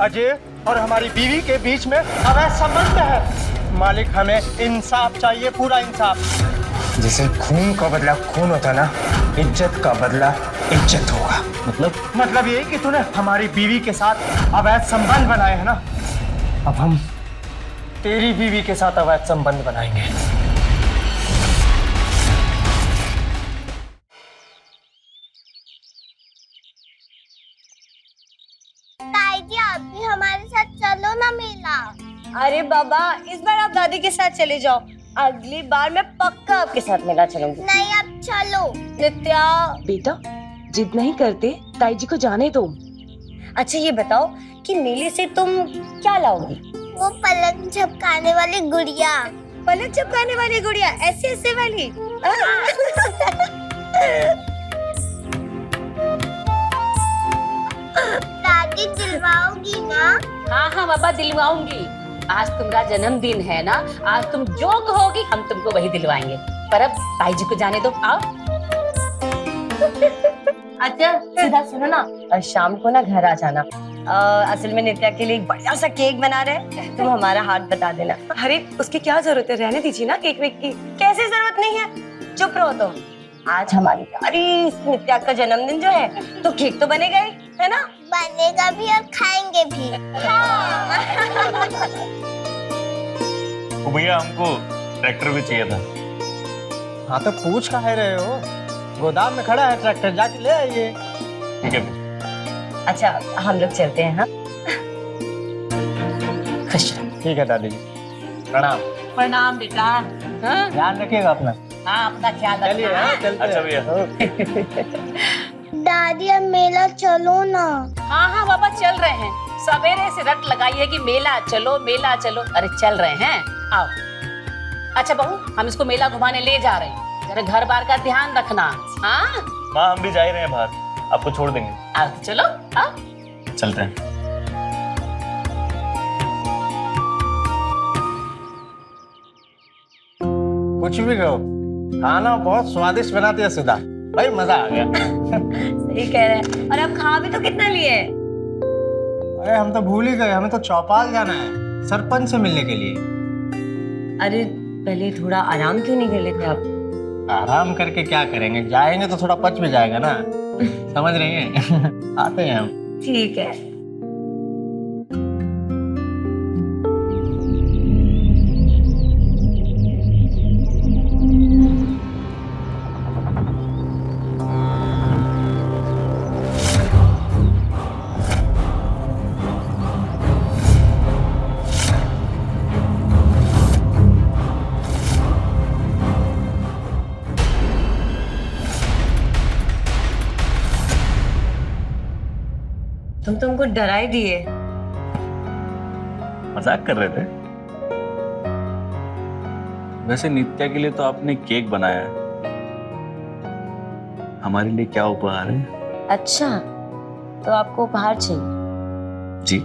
अजय और हमारी बीवी के बीच में अवैध संबंध है। मालिक, हमें इंसाफ चाहिए, पूरा इंसाफ। जैसे खून का बदला खून होता ना, इज्जत का बदला इज्जत होगा। मतलब ये कि तूने हमारी बीवी के साथ अवैध संबंध बनाए हैं ना, अब हम तेरी बीवी के साथ अवैध संबंध बनाएंगे। ताई जी, आप भी हमारे साथ चलो ना मेला। अरे बाबा, इस बार आप दादी के साथ चले जाओ, अगली बार मैं पक्का आपके साथ मेला चलूंगी। नहीं, अब चलो। नित्या, बेटा जिद नहीं करते, ताई जी को जाने दो। अच्छा ये बताओ कि मेले से तुम क्या लाओगी? वो पलंग झपकाने वाली गुड़िया। पलक चिपकाने वाली गुड़िया, ऐसे ऐसे वाली? दादी दिलवाओगी ना? हाँ हाँ बाबा, दिलवाऊंगी। आज तुम्हारा जन्मदिन है ना, आज तुम जो कहोगी हम तुमको वही दिलवाएंगे। पर अब ताई जी को जाने दो, आओ। अच्छा सीधा सुनो ना, शाम को ना घर आ जाना। असल में नित्या के लिए एक बढ़िया सा केक बना रहे हैं, तुम हमारा हाथ बता देना। अरे उसकी क्या जरूरत है, रहने दीजिए ना केक वेक की। कैसे जरूरत नहीं है, चुप रहो तुम। आज हमारी प्यारी नित्या का जन्मदिन जो है, तो केक तो बनेगा ही, है ना? बनेगा भी और खाएंगे भी। तो भैया हमको ट्रैक्टर भी चाहिए था। हाँ तो पूछ काहे रहे हो, गोदाम में खड़ा है ट्रैक्टर, जाके ले आइए। ठीक है। अच्छा हम लोग चलते हैं। हाँ खुश रहो। ठीक है दादी जी, प्रणाम। प्रणाम बेटा। हाँ ध्यान रखिएगा अपना। हाँ, अपना ख्याल चलिए, रखना। हाँ, चलते अच्छा हैं। भैया। दादी, अब मेला चलो ना। हाँ हाँ बाबा, चल रहे हैं। सवेरे से रट लगाई है कि मेला चलो मेला चलो। अरे चल रहे हैं, आओ। अच्छा बहू, हम इसको मेला घुमाने ले जा रहे हैं, जरा घर बार का ध्यान रखना। हाँ माँ हम भी जा ही रहे हैं बाहर, आपको छोड़ देंगे। आओ तो चलो, आओ। चलते हैं। कुछ भी कहो, खाना बहुत स्वादिष्ट बनाती है सुधा, भाई मजा आ गया। सही कह रहे हैं। और अब खा भी तो कितना लिए? अरे हम तो भूल ही गए, हमें तो चौपाल जाना है सरपंच से मिलने के लिए। अरे पहले थोड़ा आराम क्यों नहीं कर लेते आप? आराम करके क्या करेंगे, जाएंगे तो थोड़ा पच भी जाएगा ना, समझ रही हैं? आते हैं हम। ठीक है। तुम तुमको डरा ही दिए। मजाक कर रहे थे। वैसे नित्या के लिए तो आपने केक बनाया है, हमारे लिए क्या उपहार है? अच्छा तो आपको उपहार चाहिए? जी।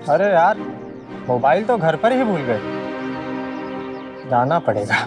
अरे यार, मोबाइल तो घर पर ही भूल गए, जाना पड़ेगा।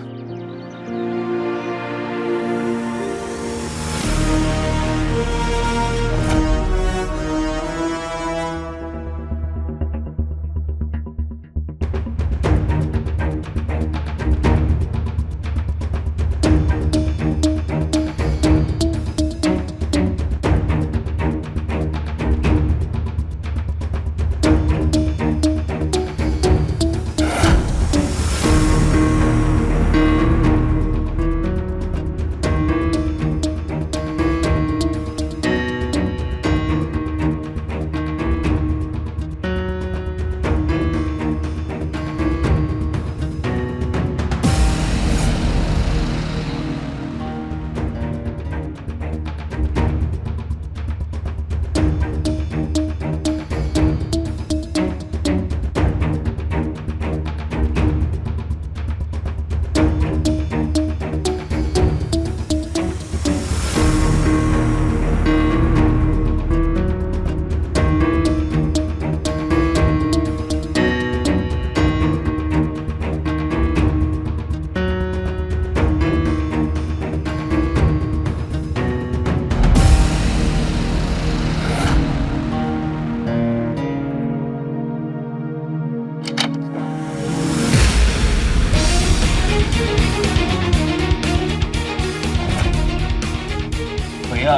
भैया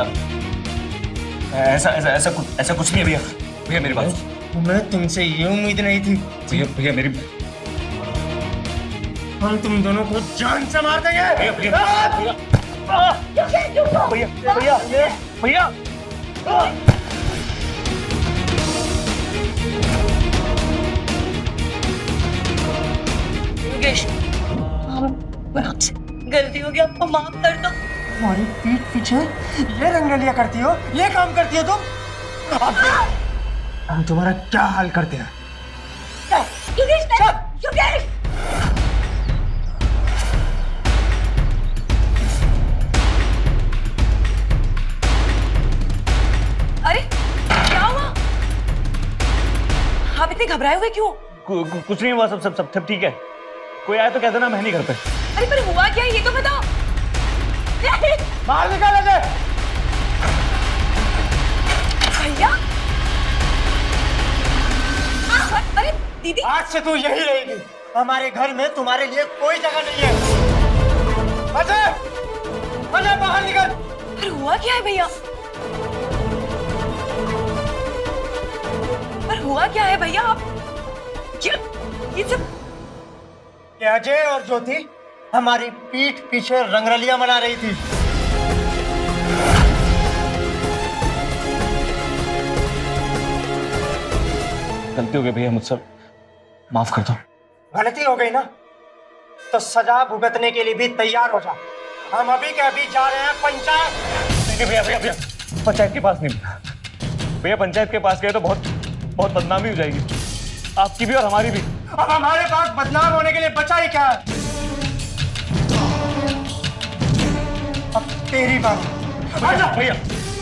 ऐसा कुछ नहीं है भैया। भैया मेरी बात मैं तुमसे ये उम्मीद नहीं थी। भैया मेरी हम तुम दोनों को जान से मार देंगे। भैया भैया भैया योगेश, आपसे गलती हो गई, आपको माफ कर दो। हमारी पीठ पीछे ये रंगरलिया करती हो, ये काम करती हो तुम। हम तुम्हारा क्या हाल करते हैं? योगेश, योगेश! अरे क्या हुआ? आप इतने घबराए हुए क्यों? कुछ नहीं हुआ, सब ठीक है। कोई आया तो कहते ना, मैं नहीं घर पे। अरे पर हुआ क्या है ये तो बताओ। बाहर निकाल दे। भैया, अरे दीदी, आज से तू यही रहेगी। हमारे घर में तुम्हारे लिए कोई जगह नहीं है। अजय, अजय बाहर निकल। अरे हुआ क्या है भैया? पर हुआ क्या है भैया? आप क्या ये सब? ये अजय और ज्योति हमारी पीठ पीछे रंगरलिया मना रही थी। गलती हो गई भैया मुझसे, माफ कर दो। गलती हो गई ना, तो सजा भुगतने के लिए भी तैयार हो जा। हम अभी के अभी जा रहे हैं पंचायत। नहीं भैया पंचायत के पास नहीं भैया। पंचायत के पास गए तो बहुत बदनामी हो जाएगी, आपकी भी और हमारी भी। अब हमारे पास बदनाम होने के लिए बचा ही क्या है? अब तेरी बात।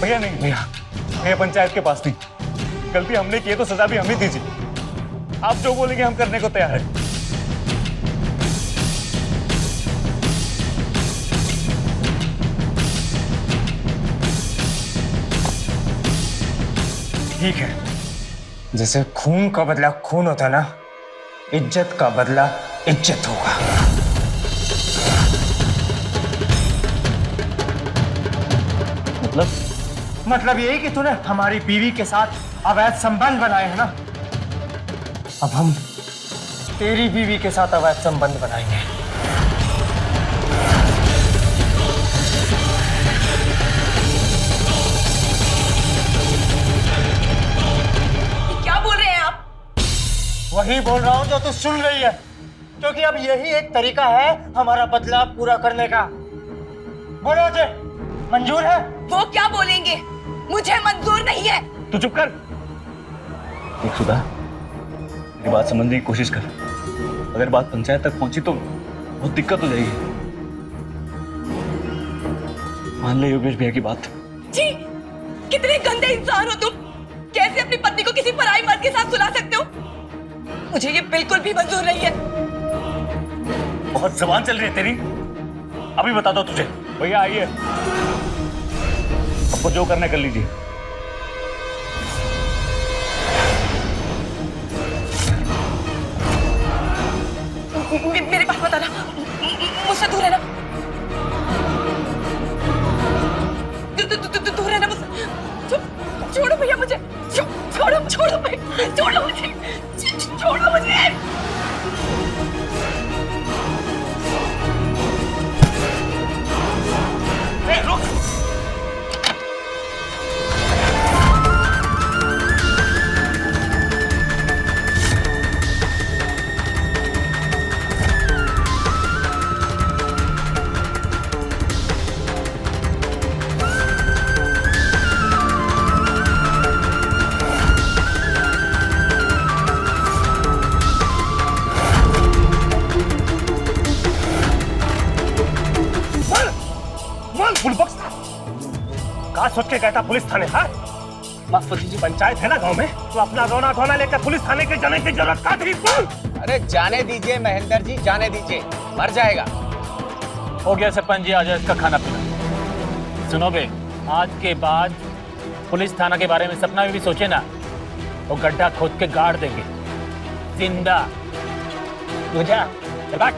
भैया नहीं भैया पंचायत के पास नहीं। गलती हमने की है तो सजा भी हम ही दीजिए। आप जो बोलेंगे हम करने को तैयार है। ठीक है, जैसे खून का बदला खून होता ना, इज्जत का बदला इज्जत होगा। मतलब यही कि तूने हमारी बीवी के साथ अवैध संबंध बनाए हैं ना। अब हम तेरी बीवी के साथ अवैध संबंध बनाएंगे। क्या बोल रहे हैं आप? वही बोल रहा हूं जो तू सुन रही है, क्योंकि अब यही एक तरीका है हमारा बदला पूरा करने का। बोलो अजय, मंजूर है? वो क्या बोलेंगे? मुझे मंजूर नहीं है। तू चुप कर। देख सुधा, मेरी बात समझने की कोशिश कर। अगर बात पंचायत तक पहुंची तो बहुत दिक्कत हो जाएगी। मान ले योगेश भैया की बात। जी, कितने गंदे इंसान हो तुम। कैसे अपनी पत्नी को किसी पराई मर्द के साथ सुला सकते हो? मुझे ये बिल्कुल भी मंजूर नहीं है। बहुत जबान चल रही है तेरी। अभी बता दो तुझे। भैया आइए, आपको जो करना है कर लीजिए। मेरे पास बताना, मुझसे दूर रहना। दूर रहना मुझसे। छोड़ो भैया मुझे। छोड़ो भैया, छोड़ो मुझे। छोड़ो मुझे। रुक। कहा सोच के गया था पुलिस थाने? हाँ, माफ कीजिए, पंचायत है ना गांव में, तो अपना रोना धोना लेकर पुलिस थाने के जाने की जरूरत क्या थी? अरे जाने दीजिए महेंद्र जी, जाने दीजिए, मर जाएगा। हो गया सरपंच जी, आ जाए इसका खाना पीना। सुनो बे, आज के बाद पुलिस थाना के बारे में सपना में भी सोचे ना, वो गड्ढा खोद के गाड़ देंगे जिंदा। तू जा, चल भाग।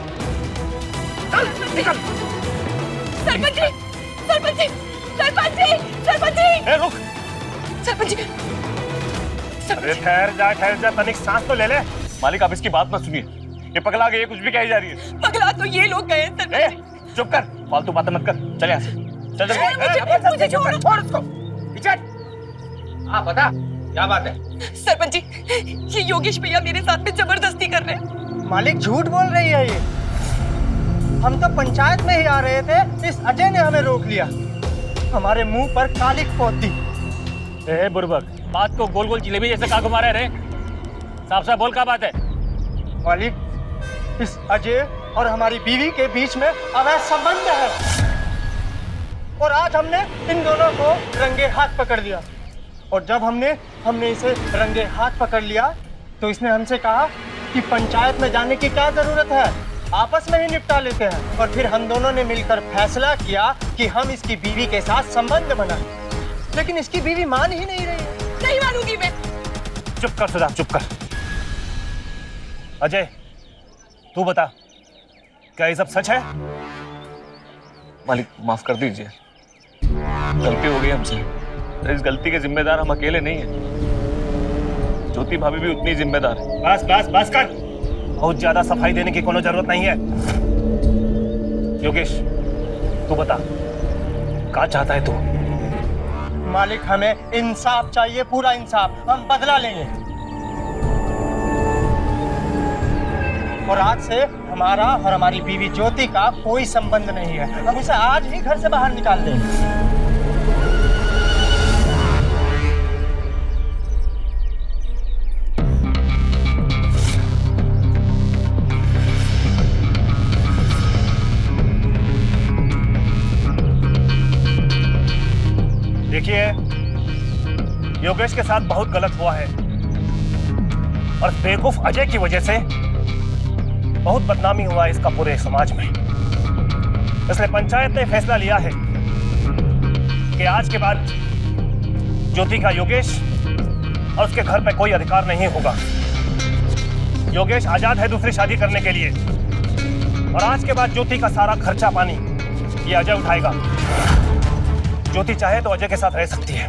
सरपंच जी, सरपंच जी, सरपंच जी! ए, रुक। सरपंच जी अरे ठहर जा, तनिक सांस तो ले ले। मालिक, आप इसकी बात मत सुनिए, ये पगला गई है, कुछ भी कही जा रही है। पगला तो ये लोग गए सरपंच ए, जी। चुप कर, फालतू बातें मत कर, चल यहाँ से, चल मुझे छोड़ो। छोड़ उसको। हाँ बता, क्या बात है? सरपंच जी, ये योगेश भैया मेरे साथ में जबरदस्ती कर रहे हैं। मालिक झूठ बोल रही है ये। हम तो पंचायत में ही आ रहे थे, इस अजय ने हमें रोक लिया, हमारे मुंह पर कालिक पोत दी। ए बुर्बक, बात को गोल गोल जिलेबी जैसे कहाँ घुमा रहे रे? साफ साफ बोल, क्या बात है? मालिक, इस अजय और हमारी बीवी के बीच में अवैध संबंध है और आज हमने इन दोनों को रंगे हाथ पकड़ लिया। और जब हमने इसे रंगे हाथ पकड़ लिया तो इसने हमसे कहा कि पंचायत में जाने की क्या जरूरत है, आपस में ही निपटा लेते हैं। और फिर हम दोनों ने मिलकर फैसला किया कि हम इसकी बीवी के साथ संबंध बनाएं, लेकिन इसकी बीवी मान ही नहीं रही है। नहीं मानूंगी मैं। चुप कर सुधा, चुप कर। अजय, तू बता, क्या ये सब सच है? मालिक, माफ कर दीजिए, गलती हो गई हमसे। इस गलती के जिम्मेदार हम अकेले नहीं हैं, ज्योति भाभी भी उतनी जिम्मेदार है। बस बस बस कर, बहुत ज्यादा सफाई देने की कोनो जरूरत नहीं है। योगेश, तू बता, क्या चाहता है तू? मालिक, हमें इंसाफ चाहिए, पूरा इंसाफ। हम बदला लेंगे और आज से हमारा और हमारी बीवी ज्योति का कोई संबंध नहीं है। हम उसे आज ही घर से बाहर निकाल देंगे। देखिए, योगेश के साथ बहुत गलत हुआ है और बेवकूफ अजय की वजह से बहुत बदनामी हुआ है इसका पूरे समाज में। इसलिए पंचायत ने फैसला लिया है कि आज के बाद ज्योति का योगेश और उसके घर पे कोई अधिकार नहीं होगा। योगेश आजाद है दूसरी शादी करने के लिए और आज के बाद ज्योति का सारा खर्चा पानी ये अजय उठाएगा। ज्योति चाहे तो अजय के साथ रह सकती है।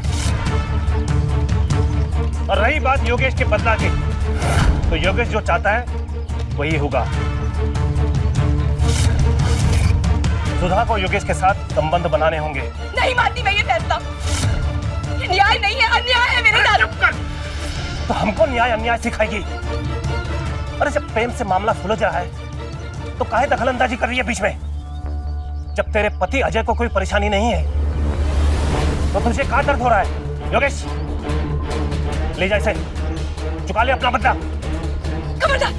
और रही बात योगेश के बदला की, तो योगेश जो चाहता है वही होगा। सुधा को योगेश के साथ संबंध बनाने होंगे। नहीं मानती मैं ये फैसला। ये न्याय नहीं है, अन्याय है मेरे साथ। तो हमको न्याय अन्याय सिखाएगी? अरे जब प्रेम से मामला सुलझ रहा है तो काहे दखलंदाजी कर रही है बीच में? जब तेरे पति अजय को कोई परेशानी नहीं है तो तुझे क्या दर्द हो रहा है? योगेश, ले जा इसे, चुका ले अपना बदला। खबरदार,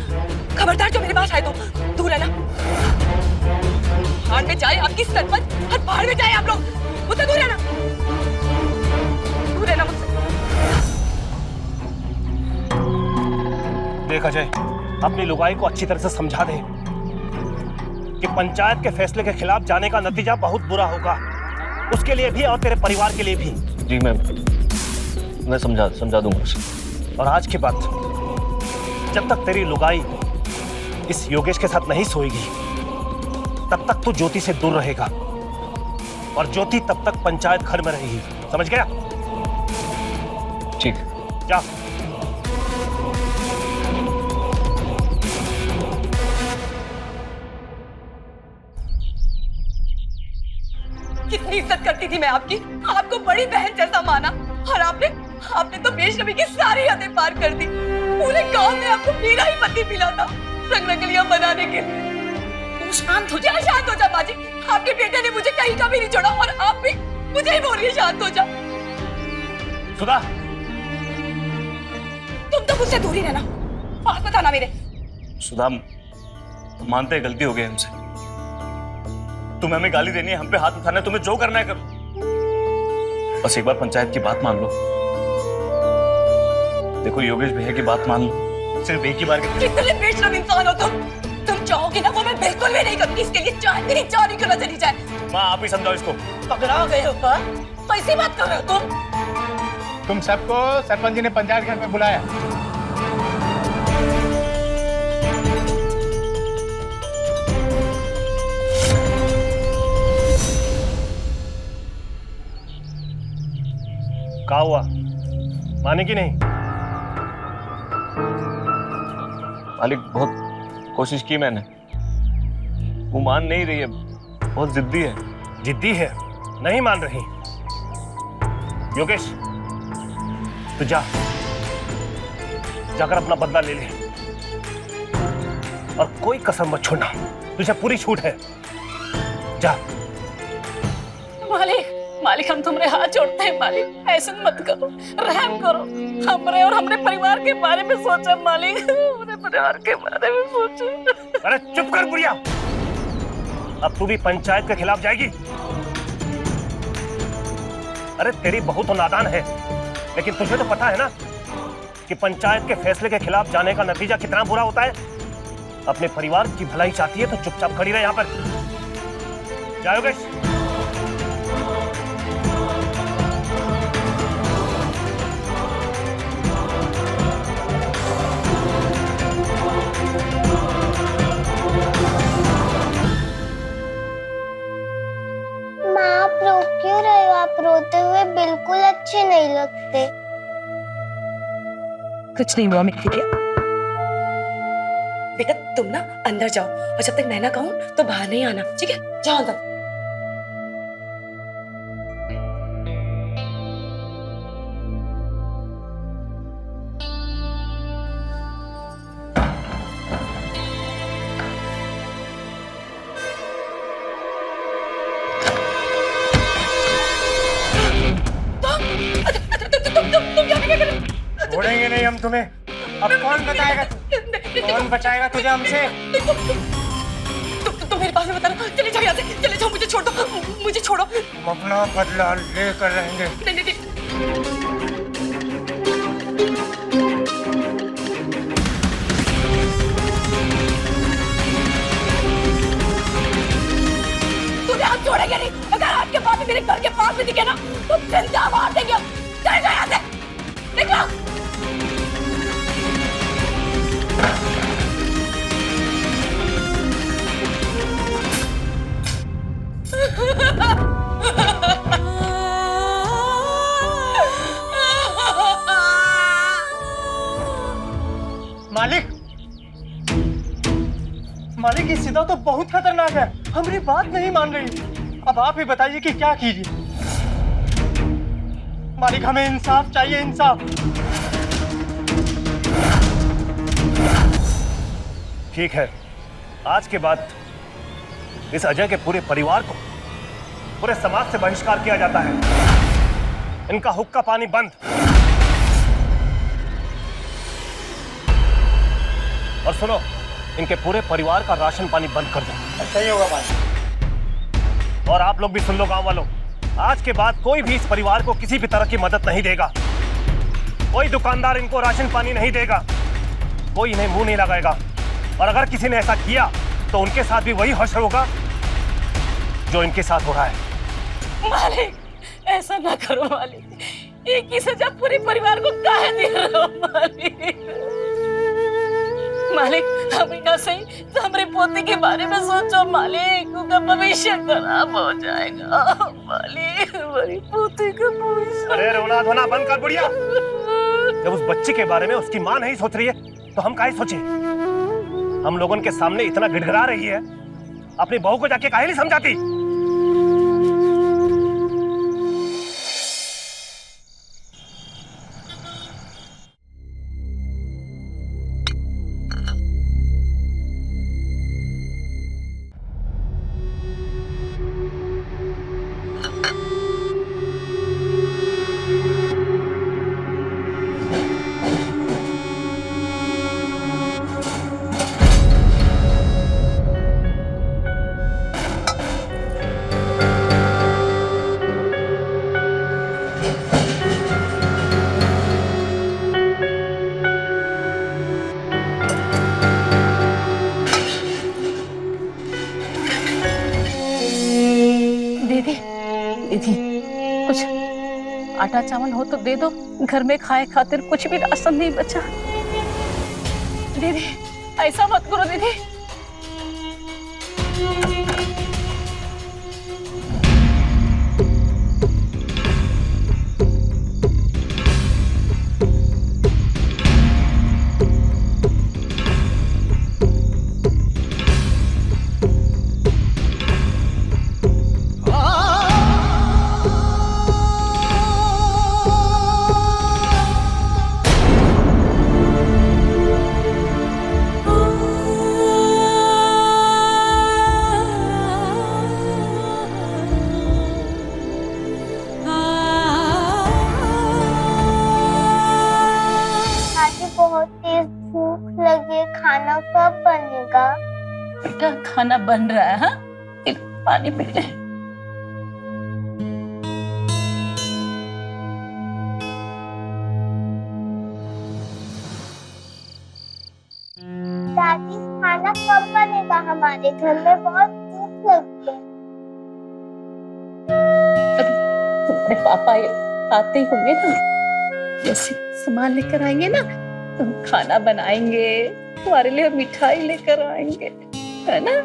खबरदार, जो मेरे पास आए तो दूर रहना। भाड़ में जाए आपकी सरपंच, और भाड़ में जाए आप लोग, मुझसे दूर रहना, दूर रहना मुझसे। देख अजय, अपनी लुगाई को अच्छी तरह से समझा दे कि पंचायत के फैसले के खिलाफ जाने का नतीजा बहुत बुरा होगा, उसके लिए भी और तेरे परिवार के लिए भी। जी मैं समझा दूंगा उसे। और आज के बाद जब तक तेरी लुगाई इस योगेश के साथ नहीं सोएगी तब तक तू ज्योति से दूर रहेगा और ज्योति तब तक पंचायत घर में रहेगी, समझ गया? ठीक, जा। कितनी इज्जत करती थी मैं आपकी, आपको बड़ी बहन जैसा माना, और आपने तो बेशरमी की सारी हदें पार कर दी। पूरे गांव में आपको मेरा ही पति मिला था रंग नकलियां बनाने के लिए। तू शांत हो जा, शांत हो जा बाजी। आपके बेटे ने मुझे कहीं का भी नहीं छोड़ा और आप भी मुझे ही बोल रही है शांत हो जा। सुधा, तुम तो मुझसे दूर ही रहना, पास मत आना मेरे। सुधा, मानते हैं गलती हो गई हमसे। तुम्हें हमें गाली देनी है, हम पे हाथ उठाना है, तुम्हें जो करना है करो। बस एक बार पंचायत की बात मान लो। देखो, योगेश भैया की बात मान लो, सिर्फ एक ही बार। कितने बेशरम इंसान हो तुम चाहोगे ना वो मैं बिल्कुल भी नहीं करूंगी। इसके लिए चाहे मेरी जान ही क्यों न चली जाए। माँ, आप ही समझाओ इसको। पकड़ा गए हो क्या? कैसी बात कर रहे हो तुम? तुम सबको सरपंच जी ने पंचायत घर में बुलाया। क्या हुआ, माने कि नहीं? मालिक बहुत कोशिश की मैंने, वो मान नहीं रही है, बहुत जिद्दी है। जिद्दी है, नहीं मान रही। योगेश तू जाकर अपना बदला ले ले और कोई कसम मत छोड़ना, तुझे पूरी छूट है। जा। मालिक मालिक हम तुम्हारे हाथ जोड़ते हैं मालिक, ऐसा मत करो, रहम करो, हमरे और हमरे परिवार के बारे में सोचो मालिक, हमरे परिवार के बारे में सोचो। अरे चुप कर बुढ़िया, अब तू भी पंचायत के खिलाफ जाएगी? अरे तेरी बहू तो नादान है, लेकिन तुझे तो पता है ना कि पंचायत के फैसले के खिलाफ जाने का नतीजा कितना बुरा होता है। अपने परिवार की भलाई चाहती है तो चुपचाप खड़ी रहे यहाँ पर। जा योगेश। माँ आप रो क्यों रहे हो? आप रोते हुए बिल्कुल अच्छे नहीं लगते। कुछ नहीं हुआ मिट्टी के। बेटा तुम ना अंदर जाओ और जब तक मैं ना कहूं तो बाहर नहीं आना, ठीक है? जाओ अंदर। छोड़ेंगे नहीं हम तुम्हें। अब कौन बताएगा, कौन बचाएगा तुझे हमसे? तुम मेरे पास में बता रहा, चले जाओ यहाँ से, चले जाओ, मुझे छोड़ दो, मुझे छोड़ो। हम अपना बदला लेकर रहेंगे। नहीं नहीं नहीं। तुझे हम छोड़ेंगे नहीं, अगर आपके पास मेरे घर के पास में दिखे ना तो जिंदा मार देंगे। चले जाओ यहाँ से, निकलो। मालिक, मालिक ये सीधा तो बहुत खतरनाक है, हमारी बात नहीं मान रही। अब आप ही बताइए कि क्या कीजिए। मालिक हमें इंसाफ चाहिए, इंसाफ। ठीक है, आज के बाद इस अजय के पूरे परिवार को पूरे समाज से बहिष्कार किया जाता है। इनका हुक्का पानी बंद। और सुनो, इनके पूरे परिवार का राशन पानी बंद कर दो। अच्छा ही होगा भाई। और आप लोग भी सुन लो गांव वालों, आज के बाद कोई भी इस परिवार को किसी भी तरह की मदद नहीं देगा। कोई दुकानदार इनको राशन पानी नहीं देगा, कोई इन्हें मुंह नहीं लगाएगा। और अगर किसी ने ऐसा किया तो उनके साथ भी वही हश्र होगा जो इनके साथ हो रहा है। मालिक ऐसा ना करो मालिक, एक ही सजा पूरे परिवार को काहे दे रहे हो मालिक? मालिक हमें ना सही तो हमारे पोते के बारे में सोचो मालिक, उनका भविष्य खराब हो जाएगा मालिक, हमारी पोते का भविष्य। अरे रोना धोना बंद कर बुढ़िया। जब उस बच्ची के बारे में उसकी माँ नहीं सोच रही है तो हम काहे सोचे? हम लोगों के सामने इतना गिड़गिड़ा रही है, अपनी बहू को जाके काहे नहीं समझाती? दीदी कुछ आटा चावल हो तो दे दो, घर में खाए खातिर कुछ भी राशन नहीं बचा। दीदी ऐसा मत करो दीदी। खाना बन रहा है। हाँ, पानी पी ले। दादी खाना कब बनेगा? हमारे घर में बहुत भूख लगी है। तुम्हारे पापा आते ही होंगे ना, जैसे सामान लेकर आएंगे ना, तुम खाना बनाएंगे, तुम्हारे लिए मिठाई लेकर आएंगे, है ना?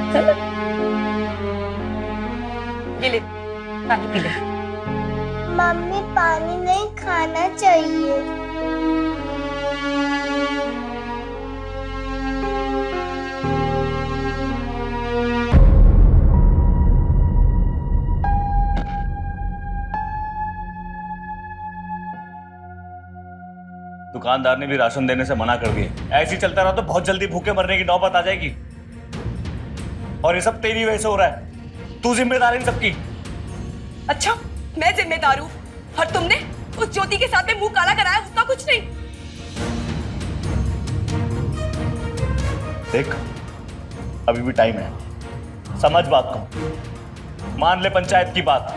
है ना? ये ले, पानी पी ले। मम्मी पानी नहीं खाना चाहिए। दुकानदार ने भी राशन देने से मना कर दिया। ऐसे ही चलता रहा तो बहुत जल्दी भूखे मरने की नौबत आ जाएगी। और ये सब तेरी वजह से हो रहा है। तू जिम्मेदार है इन सबकी। अच्छा, मैं जिम्मेदार हूँ और तुमने उस ज्योति के साथ में मुंह काला कराया, उसका कुछ नहीं। देख, अभी भी टाइम है, समझ बात को, मान ले पंचायत की बात।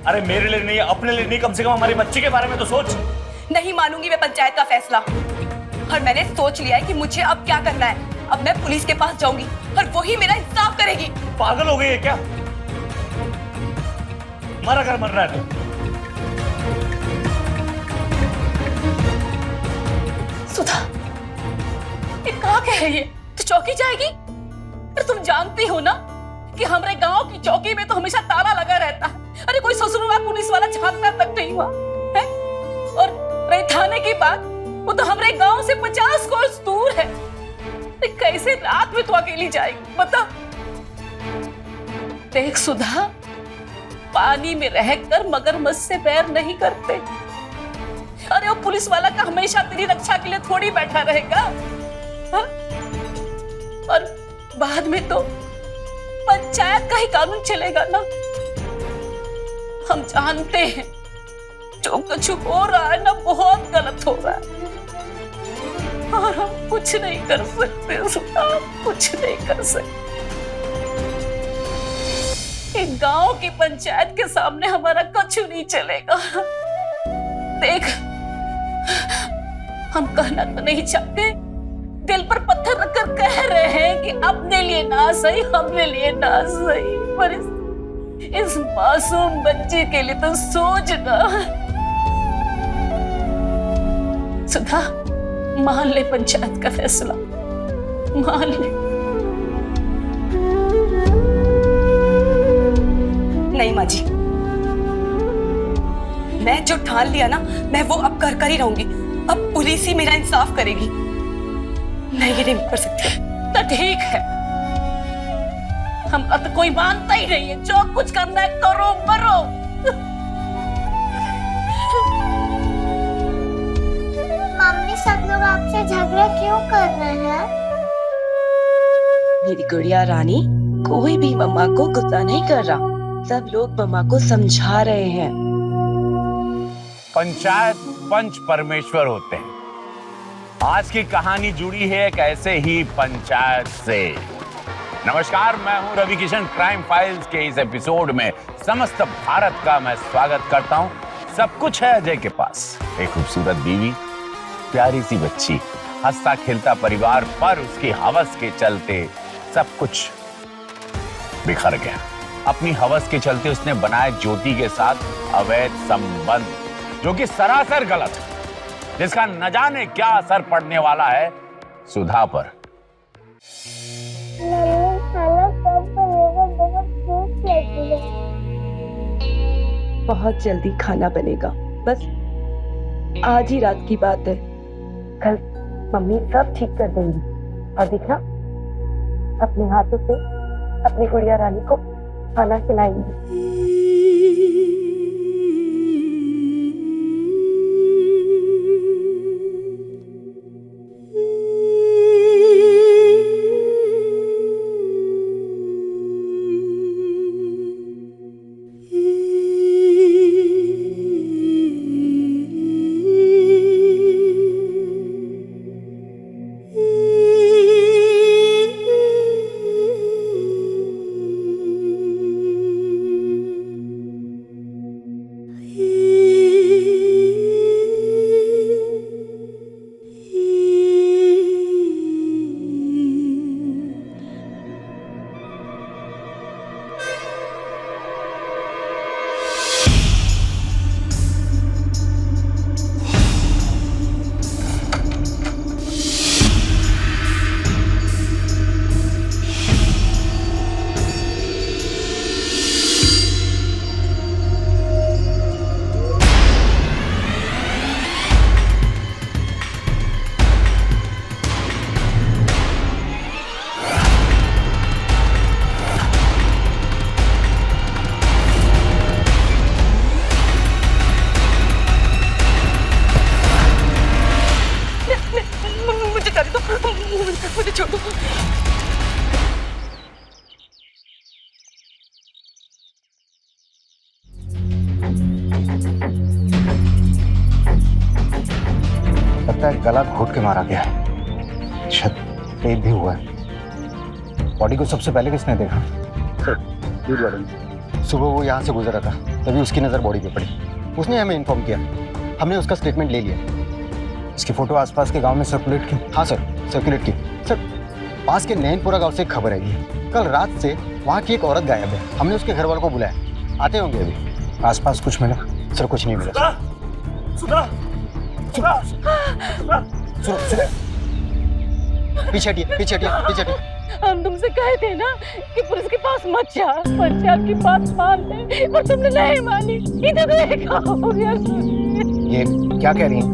अरे मेरे लिए नहीं, अपने लिए नहीं, कम से कम हमारी बच्ची के बारे में तो सोच। नहीं मानूंगी मैं पंचायत का फैसला, और मैंने सोच लिया है कि मुझे अब क्या करना है। अब मैं पुलिस के पास जाऊंगी और वही मेरा इंसाफ करेगी। पागल हो गई है क्या? मर अगर मर रहा है तो। सुधा, ये कहाँ क्या है? ये तो चौकी जाएगी। अरे तुम जानती हो ना कि हमारे गांव की चौकी में तो हमेशा ताला लगा रहता है। अरे कोई ससुरवा पुलिस वाला झांकना तक नहीं हुआ है। और रही थाने की बात, वो तो हमारे गांव से 50 कोस दूर है। कैसे रात में तो अकेली जाएगी बता? देख सुधा, पानी में रहकर मगरमच्छ से बैर नहीं करते। अरे वो पुलिस वाला का हमेशा तेरी रक्षा के लिए थोड़ी बैठा रहेगा। हा? और बाद में तो पंचायत का ही कानून चलेगा ना। हम जानते हैं जो कुछ हो रहा है ना, बहुत गलत हो रहा है, और हम कुछ नहीं कर सकते सुधा, कुछ नहीं कर सकते। एक गांव की पंचायत के सामने हमारा कुछ नहीं चलेगा। देख, हम कहना तो नहीं चाहते, दिल पर पत्थर रखकर कह रहे हैं कि अपने लिए ना सही, अपने लिए ना सही, पर इस मासूम बच्चे के लिए तो सोचना। सुधा, मान ले पंचायत का फैसला, मान ले। नहीं माँ जी, मैं जो ठान लिया ना, मैं वो अब कर ही रहूंगी। अब पुलिस ही मेरा इंसाफ करेगी। नहीं, ये नहीं कर सकती। तो ठीक है, हम तो कोई मानता ही नहीं है। जो कुछ करना है करो, मरो। मम्मी, सब लोग आपसे झगड़ा क्यों कर रहे हैं? मेरी गुड़िया रानी, कोई भी मम्मा को गुस्सा नहीं कर रहा। सब लोग मम्मा को समझा रहे हैं। पंचायत पंच परमेश्वर होते हैं। आज की कहानी जुड़ी है एक ऐसे ही पंचायत से। नमस्कार, मैं हूं रवि किशन। क्राइम फाइल्स के इस एपिसोड में समस्त भारत का मैं स्वागत करता हूं। सब कुछ है अजय के पास, एक खूबसूरत बीवी, प्यारी सी बच्ची, हंसता खेलता परिवार, पर उसकी हवस के चलते सब कुछ बिखर गया। अपनी हवस के चलते उसने बनाए ज्योति के साथ अवैध संबंध, जो कि सरासर गलत है, जिसका न जाने क्या असर पड़ने वाला है सुधा पर। मम्मी, खाना कब बनेगा? बहुत भूख लगी है। बहुत जल्दी खाना बनेगा, बस आज ही रात की बात है। कल मम्मी सब ठीक कर देंगी। और देखना, अपने हाथों से अपनी गुड़िया रानी को खाना खिलाएंगी। लगता है गला घोट के मारा गया है, शायद पेट भी हुआ है। बॉडी को सबसे पहले किसने देखा? सुबह वो यहाँ से गुजरा था, तभी उसकी नजर बॉडी पे पड़ी। उसने हमें इन्फॉर्म किया, हमने उसका स्टेटमेंट ले लिया। इसकी फोटो आसपास के गांव में सर्कुलेट की। हाँ सर, सर्कुलेट की। सर, पास के नैनपुरा गांव से एक खबर आई है, कल रात से वहाँ की एक औरत गायब है। हमने उसके घर वालों को बुलाया, आते होंगे अभी। आसपास कुछ मिला? सर कुछ नहीं मिला। सुधा, सुधा, सुधा, पीछे हटिए, पीछे हटिए, पीछे हटिए। हम तुमसे कहे थे ना कि पुलिस के पास मत जा, पंचायत की बात मान ले, और तुमने नहीं मानी। इधर देखा हो गया। ये क्या कह रही हैं?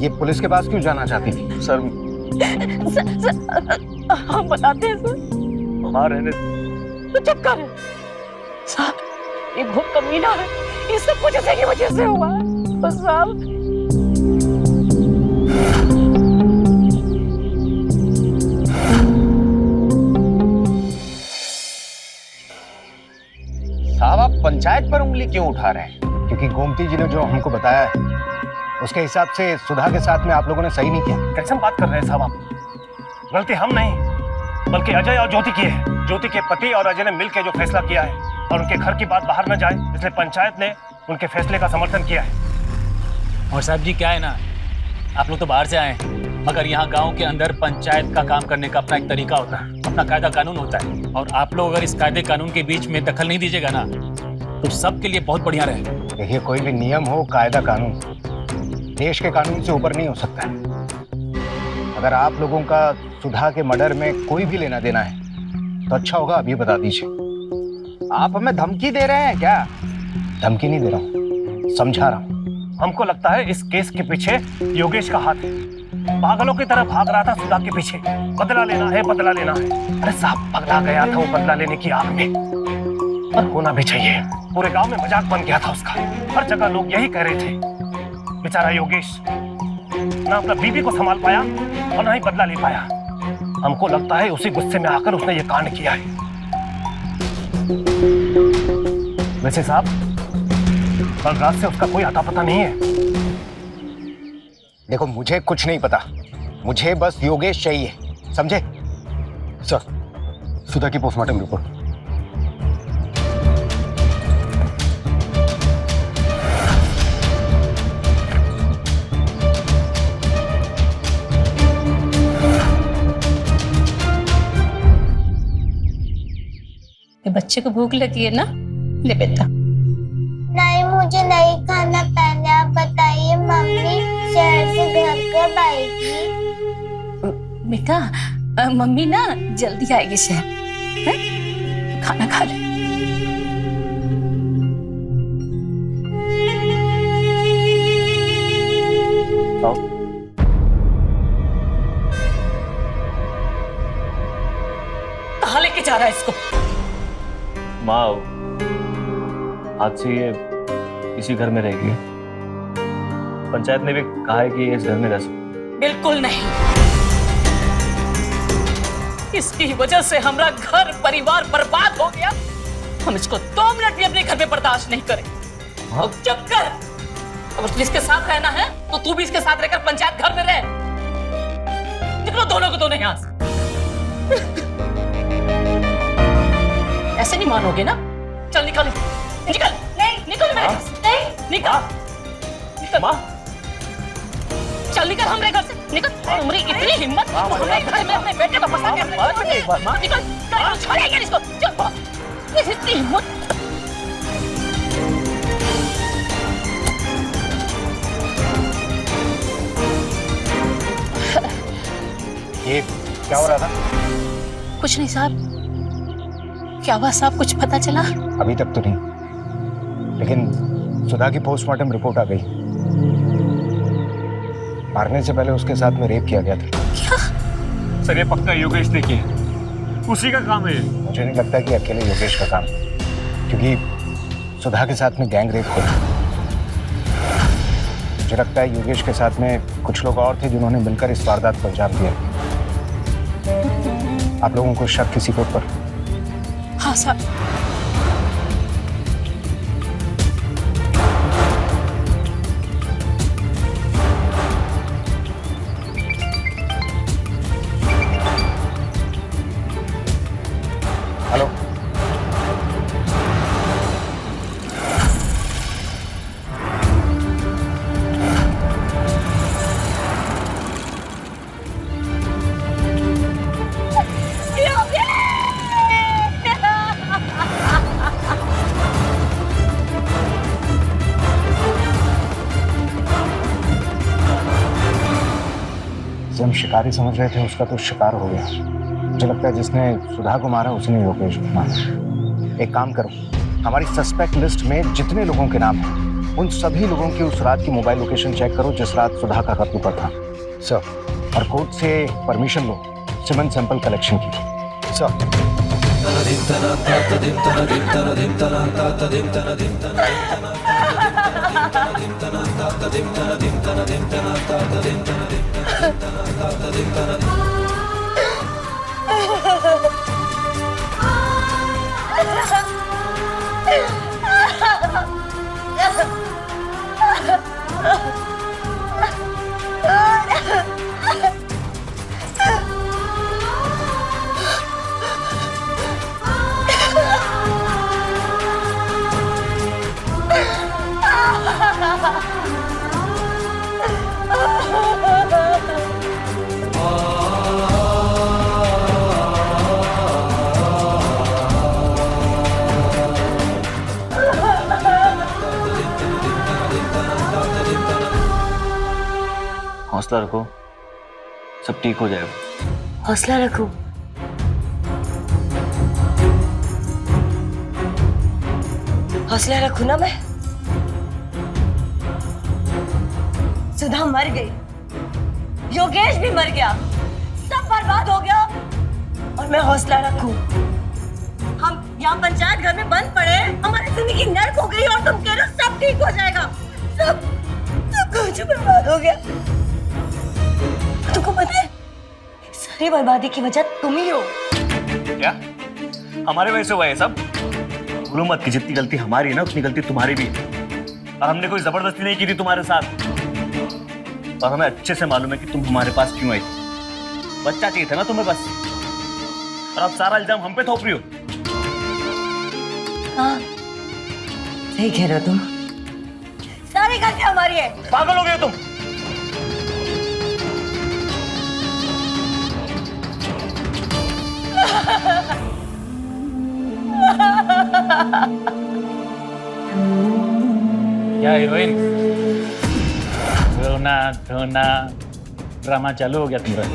ये पुलिस के पास क्यों जाना चाहती थी? सर, हम बताते हैं सर। हाँ रहने। तो चुप कर साहब, ये बहुत कमीना है, ये सब कुछ इसी की वजह से हुआ है। बस साहब, साहब आप पंचायत पर उंगली क्यों उठा रहे हैं? क्योंकि गोमती जी ने जो हमको बताया है उसके हिसाब से सुधा के साथ में आप लोगों ने सही नहीं किया। कैसे बात कर रहे हैं साहब आप? गलती हम नहीं बल्कि अजय और ज्योति की है। ज्योति के पति और अजय ने मिलकर जो फैसला किया है और उनके घर की बात बाहर न जाए, इसलिए पंचायत ने उनके फैसले का समर्थन किया है। और साहब जी क्या है ना, आप लोग तो बाहर से आए हैं, मगर यहाँ गांव के अंदर पंचायत का काम करने का अपना एक तरीका होता है, अपना कायदा कानून होता है। और आप लोग अगर इस कायदे कानून के बीच में दखल नहीं दीजिएगा ना, तो सबके लिए बहुत बढ़िया रहेगा। देखिए, कोई भी नियम हो, कायदा कानून देश के कानून से ऊपर नहीं हो सकता है। अगर आप लोगों का सुधा के मर्डर में कोई भी लेना देना है तो अच्छा होगा अभी बता दीजिए। आप हमें धमकी दे रहे हैं क्या? धमकी नहीं दे रहा हूँ, समझा रहा हूँ। हमको लगता है इस केस के पीछे योगेश का हाथ है। पागलों की तरह भाग रहा था सुधा के पीछे, बदला लेना है, बदला लेना है। अरे साहब पगला गया था वो बदला लेने की आग में, और होना भी चाहिए। पूरे गांव में मजाक बन गया था उसका, हर जगह लोग यही कह रहे थे। बेचारा योगेश ना अपना बीवी को संभाल पाया और ना ही बदला ले पाया। हमको लगता है उसी गुस्से में आकर उसने ये कांड किया है। वैसे साहब कल रात से उसका कोई अता पता नहीं है। देखो, मुझे कुछ नहीं पता, मुझे बस योगेश चाहिए, समझे? सर, सुधा की पोस्टमार्टम रिपोर्ट। बच्चे को भूख लगी है ना, ले बेटा। नहीं, मुझे नहीं खाना। पहले आप बताइए मम्मी शहर से घर कब आएगी? बेटा, मम्मी ना जल्दी आएगी शहर, है? खाना खा ले। कहाँ लेके जा रहा है इसको? माँ, आज से ये इसी घर में रहेगी। पंचायत ने भी कहा है कि ये इस घर में रह सकती। बिल्कुल नहीं, इसकी वजह से हमारा घर परिवार बर्बाद हो गया। हम इसको 2 मिनट भी अपने घर में बर्दाश्त नहीं करें। अब चुप कर। अगर तू इसके साथ रहना है तो तू भी इसके साथ रहकर पंचायत घर में रह। निकलो दोनों को दोनों यहाँ से। ऐसे नहीं मानोगे ना? चल निकल, निकल, नहीं, निकल मेरे घर से, नहीं, निकल, निकल, माँ, चल निकल हमारे घर से, निकल। तुम्हारी इतनी हिम्मत, तो हमारे घर में अपने बेटे को फंसा के निकल, छोड़ेंगे इसको, चल, इतनी हिम्मत। ये क्या हो रहा था? कुछ नहीं साहब। क्या हुआ साहब, कुछ पता चला? अभी तक तो नहीं, लेकिन सुधा की पोस्टमार्टम रिपोर्ट आ गई। मारने से पहले उसके साथ में रेप किया गया था। क्या? सर ये पक्का योगेश ने किया, उसी का काम है। मुझे नहीं लगता कि अकेले योगेश का काम, क्योंकि सुधा के साथ में गैंग रेप हुआ। मुझे लगता है योगेश के साथ में कुछ लोग और थे जिन्होंने मिलकर इस वारदात को अंजाम दिया। आप लोगों को शक किसी के ऊपर? हाँ साहब। हेलो, जिसे हम शिकारी समझ रहे थे उसका तो शिकार हो गया। मुझे लगता है जिसने सुधा को मारा उसने योगेश को मारा। एक काम करो, हमारी सस्पेक्ट लिस्ट में जितने लोगों के नाम हैं उन सभी लोगों की उस रात की मोबाइल लोकेशन चेक करो जिस रात सुधा का कर्फ्यू पर था सर, और कोर्ट से परमिशन लो सीमेंट सैंपल कलेक्शन की सर। हौसला रखो, सब ठीक हो जाएगा। हौसला रखो। हौसला रखू ना मैं? सुधा मर गई, योगेश भी मर गया, सब बर्बाद हो गया और मैं हौसला रखूं? हम यहाँ पंचायत घर में बंद पड़े, हमारी जिंदगी नर्क हो गई और तुम कह रहे हो सब ठीक हो जाएगा। सब कुछ बर्बाद हो गया। तुमको पता है सारी बर्बादी की वजह तुम ही हो। क्या हमारे वजह से हुआ है सब? भूलो मत कि जितनी गलती हमारी है ना उतनी गलती तुम्हारी भी है। और हमने कोई जबरदस्ती नहीं की थी तुम्हारे साथ, और हमें अच्छे से मालूम है कि तुम हमारे पास क्यों आई थी। बच्चा चाहिए था ना तुम्हें बस, और अब सारा इल्जाम हम पे थोप रही हो। हाँ सही कह रहे हो तुम, सारी गलती हमारी है। पागल हो गए तुम। क्या हीरोइन, रोना धोना ड्रामा चालू हो गया तुम्हारा?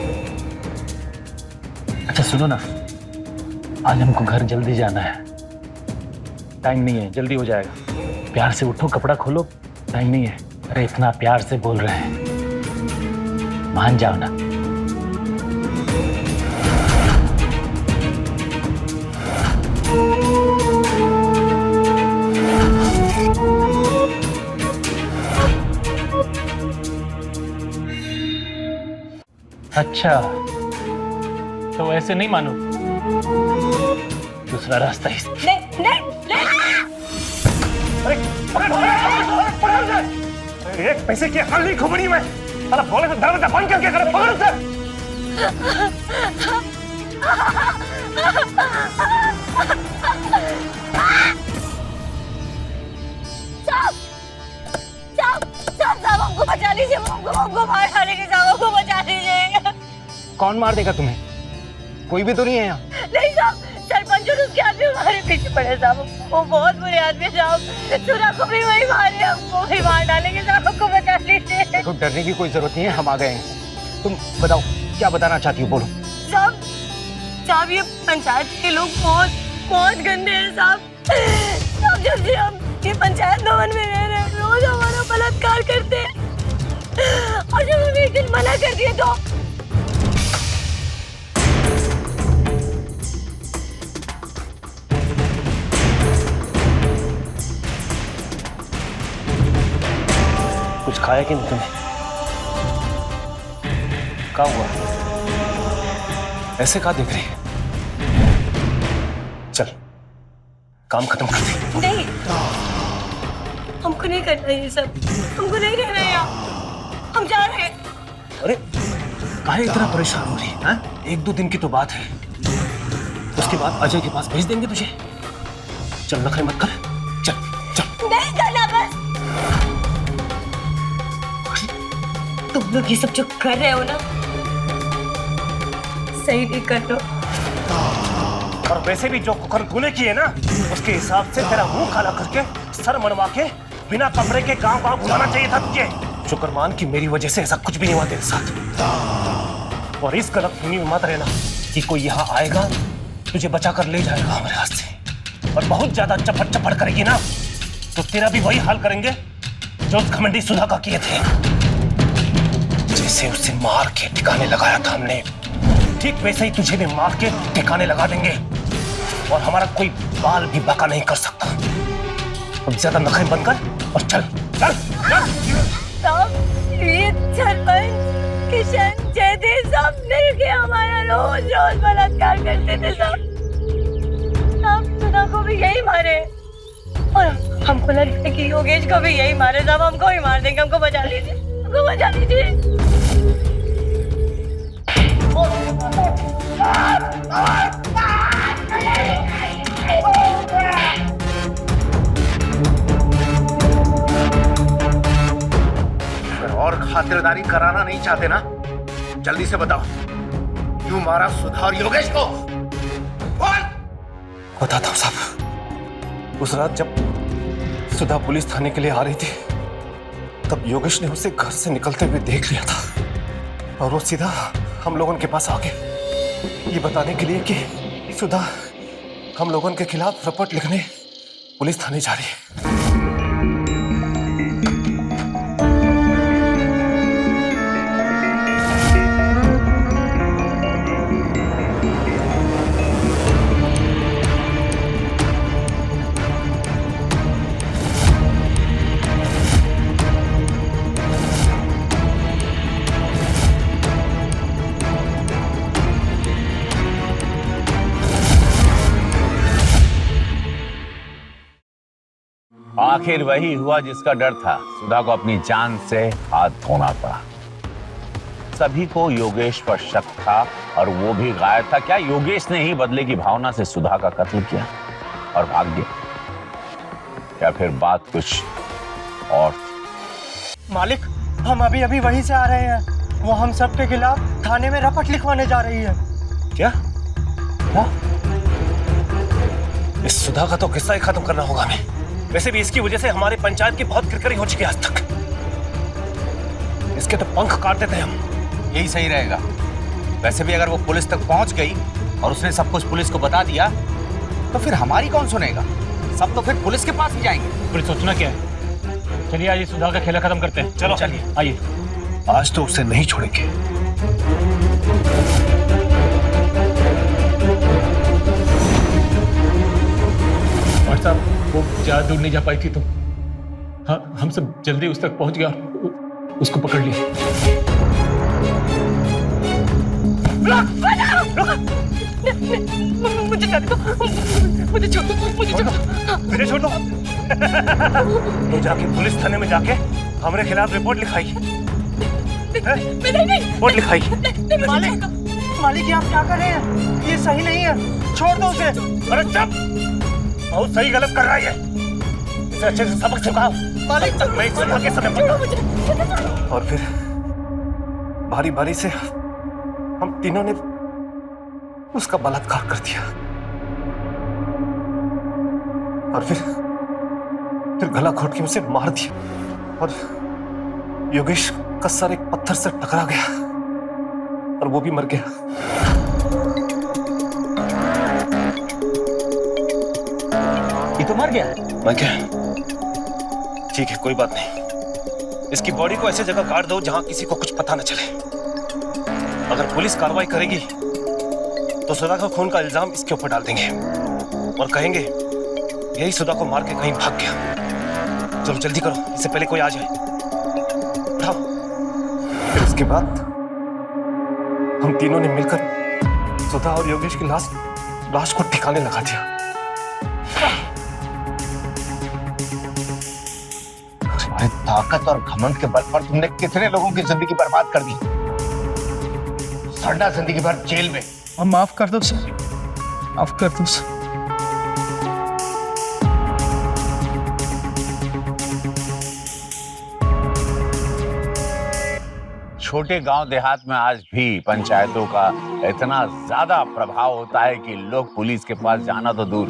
अच्छा सुनो ना, आज हमको घर जल्दी जाना है, टाइम नहीं है, जल्दी हो जाएगा। प्यार से उठो, कपड़ा खोलो, टाइम नहीं है। अरे इतना प्यार से बोल रहे हैं, मान जाओ ना। अच्छा तो ऐसे नहीं मानो, दूसरा रास्ता ही। नहीं नहीं नहीं, एक पैसे की अकल नहीं खोपड़ी में। अरे बोले तो दरवाजा बंद करके करे, पकड़ उसे। साहब हमको बचा लीजिए, हमको मार डालेंगे, साहब हमको बचा लीजिए। कौन मार देगा तुम्हें? कोई भी तो नहीं है यहाँ। नहीं साहब, सरपंच और उसके आदमी हमारे पीछे पड़े साहब, वो बहुत बुरे आदमी साहब, सुधा को भी वही मारे, हमको भी मार डालेंगे साहब, हमको बचा लीजिए। देखो डरने की कोई जरूरत नहीं है, हम आ गए हैं। तुम बताओ क्या बताना चाहती हो, बोलो। साहब ये पंचायत के लोग बहुत गंदे हैं साहब। जब से हम ये पंचायत भवन में रह रहे हैं रोज हमारा बलात्कार करते हैं, और जब हम एक दिन मना कर दिए तो कुछ खाया कि नहीं तुमने? क्या हुआ? ऐसे कहाँ देख रही है? चल काम खत्म कर दे। नहीं, हमको नहीं करना ये सब, हमको नहीं रहना यहाँ, हम जा रहे हैं। अरे काहे इतना परेशान हो रही है? 1-2 दिन की तो बात है, उसके बाद अजय के पास भेज देंगे तुझे। चल नखरे मत कर, चल चल। नहीं करना बस। तुम लोग ये सब जो कर रहे हो ना, सही नहीं कर रहे हो। और वैसे भी जो कुकर तूने किए ना, उसके हिसाब से तेरा मुंह काला करके सर मनवा के बिना कपड़े के गांव-गांव घुमाना चाहिए था तुझे। शुक्र मान कि मेरी वजह से ऐसा कुछ भी नहीं हुआ तेरे साथ। और इस गलतफहमी में मत रहना कि कोई यहाँ आएगा तुझे बचा कर ले जाएगा हमारे हाथ से, और बहुत ज्यादा चपड़ करेगी ना तो तेरा भी वही हाल करेंगे जो उस घमंडी सुधा का किए थे। जैसे उसे मार के ठिकाने लगाया था हमने, ठीक वैसे ही तुझे भी मार के ठिकाने लगा देंगे, और हमारा कोई बाल भी बाका नहीं कर सकता। अब ज्यादा नखरे बंद कर और चल चल चल। ये सरपंच किशन जयदे सब मिलके हमारा रोज रोज बलात्कार करते थे सब सुधा को भी यही मारे, और हमको लगता है कि योगेश को भी यही मारे। सब हमको ही मार देंगे। हमको बचा लीजिए, हमको बचा लीजिए। और खातिरदारी कराना नहीं चाहते ना? जल्दी से बताओ, क्यों मारा सुधा और योगेश को? बताता हूँ साहब। उस रात जब सुधा पुलिस थाने के लिए आ रही थी, तब योगेश ने उसे घर से निकलते हुए देख लिया था, और वो सीधा हम लोगों के पास आ गए ये बताने के लिए कि सुधा हम लोगों के खिलाफ रिपोर्ट लिखने पुलिस थाने जा रही है। आखिर वही हुआ जिसका डर था। सुधा को अपनी जान से हाथ धोना पड़ा। सभी को योगेश पर शक था, और वो भी गायब था। क्या योगेश ने ही बदले की भावना से सुधा का कत्ल किया और भाग गया, या फिर बात कुछ और थी? मालिक, हम अभी अभी वहीं से आ रहे हैं। वो हम सब के खिलाफ थाने में रपट लिखवाने जा रही है। क्या? इस सुधा का तो किस्सा ही खत्म करना होगा हमें। वैसे भी इसकी वजह से हमारी पंचायत की बहुत किरकिरी हो चुकी है आज तक। इसके तो पंख काट देते हैं हम। यही सही रहेगा। वैसे भी अगर वो पुलिस तक पहुंच गई और उसने सब कुछ पुलिस को बता दिया, तो फिर हमारी कौन सुनेगा? सब तो फिर पुलिस के पास ही जाएंगे। फिर सोचना क्या है? चलिए आज सुधा का खेला खत्म करते हैं। चलो चलिए, आइए। आज तो उसे नहीं छोड़ेंगे। और साहब, वो ज्यादा दूर नहीं जा पाई थी, तो हाँ, हम सब जल्दी उस तक पहुंच गया, उसको पकड़ लिया। मुझे जाने दो, मुझे छोड़ दो, मुझे छोड़ दो। मुझे छोड़ दो। तो जाके पुलिस थाने में जाके हमारे खिलाफ रिपोर्ट लिखाई। रिपोर्ट लिखाई। मालिक, मालिक ये आप क्या कर रहे हैं? ये सही नहीं है, छोड़ दो उसे। अरे चुप, बहुत सही गलत कर रहा है। इसे अच्छे से सबक सिखाओ। मालिक मैं इस सुधा के समय पकड़ा। और फिर बारी बारी से हम तीनों ने उसका बलात्कार कर दिया, और फिर गला घोट के उसे मार दिया, और योगेश का सर एक पत्थर से टकरा गया और वो भी मर गया। ये तो मर गया। मैं क्या? ठीक है, कोई बात नहीं। इसकी बॉडी को ऐसे जगह काट दो जहां किसी को कुछ पता न चले। अगर पुलिस कार्रवाई करेगी तो सुधा का खून का इल्जाम इसके ऊपर डाल देंगे और कहेंगे यही सुधा को मार के कहीं भाग गया। चलो जल्दी करो, इससे पहले कोई आ जाए। उठाओ। फिर उसके बाद हम तीनों ने मिलकर सुधा और योगेश की लाश को ठिकाने लगा दिया। तुम्हारे ताकत और घमंड के बल पर तुमने कितने लोगों की जिंदगी बर्बाद कर दी। सड़ना जिंदगी भर जेल में। अब माफ कर दो सर, माफ कर दो सर। छोटे गांव देहात में आज भी पंचायतों का इतना ज्यादा प्रभाव होता है कि लोग पुलिस के पास जाना तो दूर,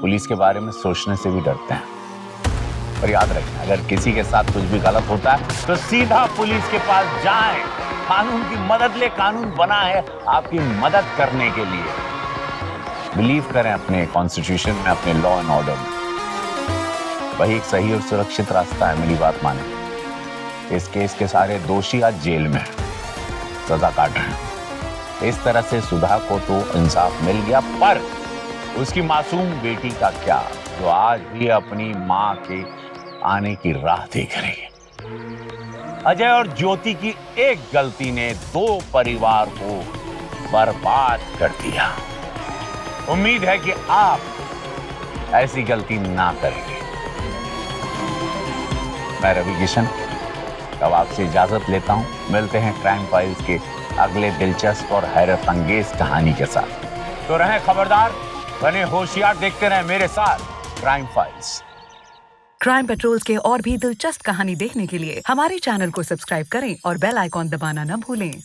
पुलिस के बारे में सोचने से भी डरते हैं। पर याद रखें, अगर किसी के साथ कुछ भी गलत होता है तो सीधा पुलिस के पास जाएं। कानून की मदद ले, कानून बना है आपकी मदद करने के लिए। बिलीव करें अपने कॉन्स्टिट्यूशन में, अपने लॉ एंड ऑर्डर में। वही एक सही और सुरक्षित रास्ता है, मेरी बात माने। इस केस के सारे दोषी आज जेल में सजा काट रहे हैं। इस तरह से सुधा को तो इंसाफ मिल गया, पर उसकी मासूम बेटी का क्या, जो आज भी अपनी मां के आने की राह देख रही है। अजय और ज्योति की एक गलती ने 2 परिवार को बर्बाद कर दिया। उम्मीद है कि आप ऐसी गलती ना करेंगे। मैं रवि किशन अब आपसे इजाजत लेता हूं। मिलते हैं क्राइम फाइल्स के अगले दिलचस्प और हैरत अंगेज कहानी के साथ। तो रहें खबरदार, बने होशियार, देखते रहें मेरे साथ क्राइम फाइल्स। क्राइम पेट्रोल्स के और भी दिलचस्प कहानी देखने के लिए हमारे चैनल को सब्सक्राइब करें और बेल आइकॉन दबाना न भूलें।